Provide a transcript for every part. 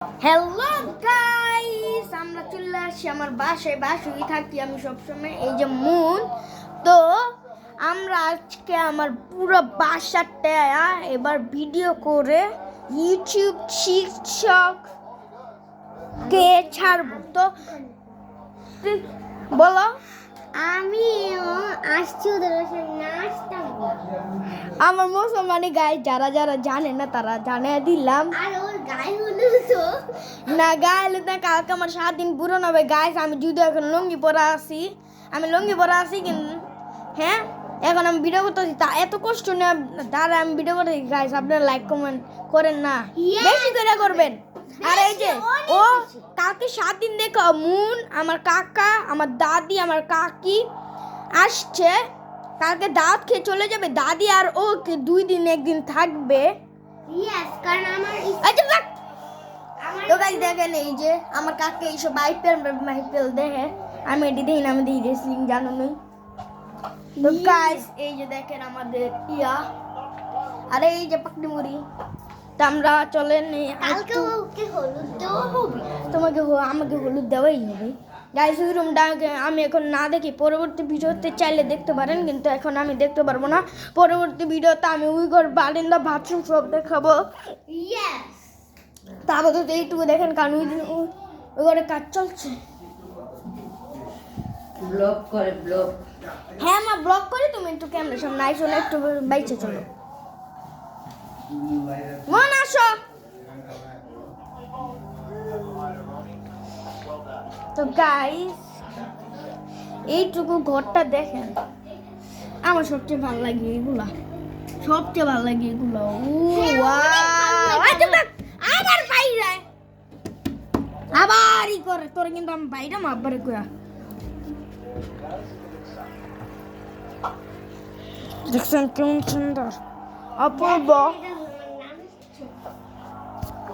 Hello guys, আমরা চলে আসছি আমার বাসায় থাকি আমি সবসময়। এই যে মুন, তো আমরা আজকে আমার পুরো বাসাটা এবার ভিডিও করে ইউটিউব টিকটক কে ছাড়বো। তো বলো। আমি আসছি ওদের সাথে নাচতাম। আমার মুসলমানি গায়ে যারা যারা জানে না তারা জানিয়ে দিলাম। আর ওর গায়ে হলুদ তো না, গায়ে হলুদ না, কালকে আমার 7 দিন পুরনো হবে গাইস। আমি যদি এখন লুঙ্গি পরা আছি, কিন্তু হ্যাঁ এখন আমি ভিডিও করতেছি, তা এত কষ্ট না তারা আমি ভিডিও করতেছি গাইস। আপনারা লাইক কমেন্ট করেন না, বেশি করে করবেন। আর এই যে ও কালকে 7 দিন দেখো, মুন, আমার কাকা, আমার দাদি, আমার কাকি আসছে। কালকে দাওয়াত খেয়ে চলে যাবে দাদি, আর ও 2 দিন 1 দিন থাকবে। ইয়েস, কারণ আমার তো গাইস দেখেন, এই যে আমার কাকে এইসব মাইপেল দেখে, আমি এটি দেখি না, আমি দেখি রেসলিং জানো নই। তো গাইস এই যে দেখেন আমাদের আরে এই যে পাকড়ি মুড়ি। তো আমরা চলেন কালকে ওকে হলুদ দেওয়া হবে। আমাকে হলুদ দেওয়াই হবে গাইস। ওই রুমটা আমি এখন না দেখি, পরবর্তী ভিডিওতে চাইলে দেখতে পারেন, কিন্তু এখন আমি দেখতে পারবো না। পরবর্তী ভিডিওতে আমি ওই ঘর, বারান্দা, বাথরুম সব দেখাবো। ইয়েস, তারপর তো এইটুকু দেখেন, কারণ ওই ঘরে কাজ চলছে। ব্লগ করে ব্লগ। হ্যাঁ আমার ব্লগ করে, তুমি একটু ক্যামেরার সামনে আইসো না, একটু বাইচে চলো। মন আসো। তো গাইস এইটুকু ঘরটা দেখেন, আমার সবচেয়ে ভালো লাগে এগুলা, ও ওয়াও। আবার বাইরে আবার ই করে তোরে, কিন্তু আমি বাইরে মারবারে কয়া। দেখছেন কেমন সুন্দর অপূর্ব।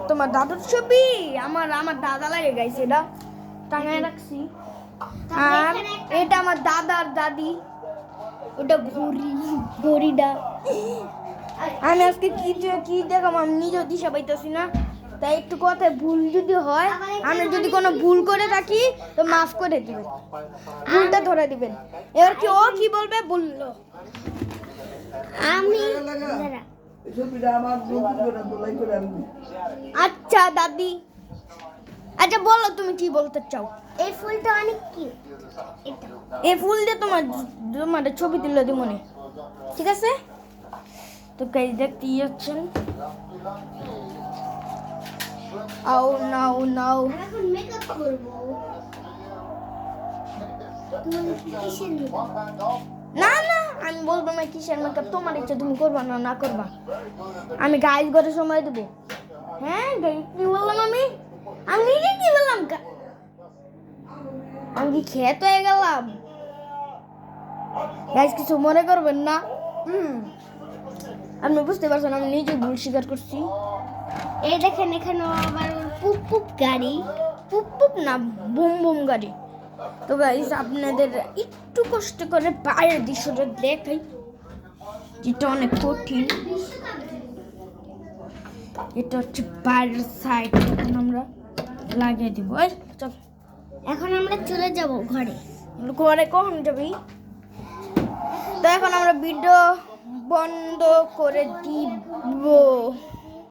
তোমার দাদুর ছবি, আমার দাদা লাগে গাইছে, এটা টাঙায় রাখছি। আর এটা আমার দাদার দাদি, ওটা ঘড়িটা। আমি আজকে কি দেখাম আমি নিজেও দিশা পাইতেছি না, তাই একটু কথায় ভুল যদি হয়, আমরা যদি কোনো ভুল করে থাকি তো মাফ করে দিবেন, ভুলটা ধরে দিবেন। এবার ও কি বলবে বললো। আমি আচ্ছা দাদি, আচ্ছা বলো তুমি কি বলতে চাও। এই ফুলটা অনেক কিউট। এটা এই ফুল দিয়ে তোমার ছবি তুলে দিব মনে, ঠিক আছে? তো গাইস দেখতে যাচ্ছেন। নাও আমি এখন মেকআপ করব। তুমি কিসের মেকআপ? না আমি বলবো না কিসের মেকআপ, তোমার ইচ্ছা, তুমি করবা না করবা। আমি গাইস ঘরে সময় দেবো। হ্যাঁ গাইস কি বললাম আমি নিজে কি বললাম, আমি কি খেত হয়ে গেলাম গাইস, কিছু মনে করবেন না। আপনি বুঝতে পারছেন আমি নিজে ভুল স্বীকার করছি। এই দেখেন, এখানে আবার পুপ পুপ গাড়ি। পুপ না, বুম গাড়ি। তো গাইস আপনাদের একটু কষ্ট করে বাইরের দৃশ্যটা দেখাই, যেটা অনেক কঠিন। এটা হচ্ছে বাইরের সাইড, এখন আমরা লাগিয়ে দিব। চল এখন আমরা চলে যাব ঘরে। ঘরে কখন যাবি? তো এখন আমরা ভিডিও বন্ধ করে দিব।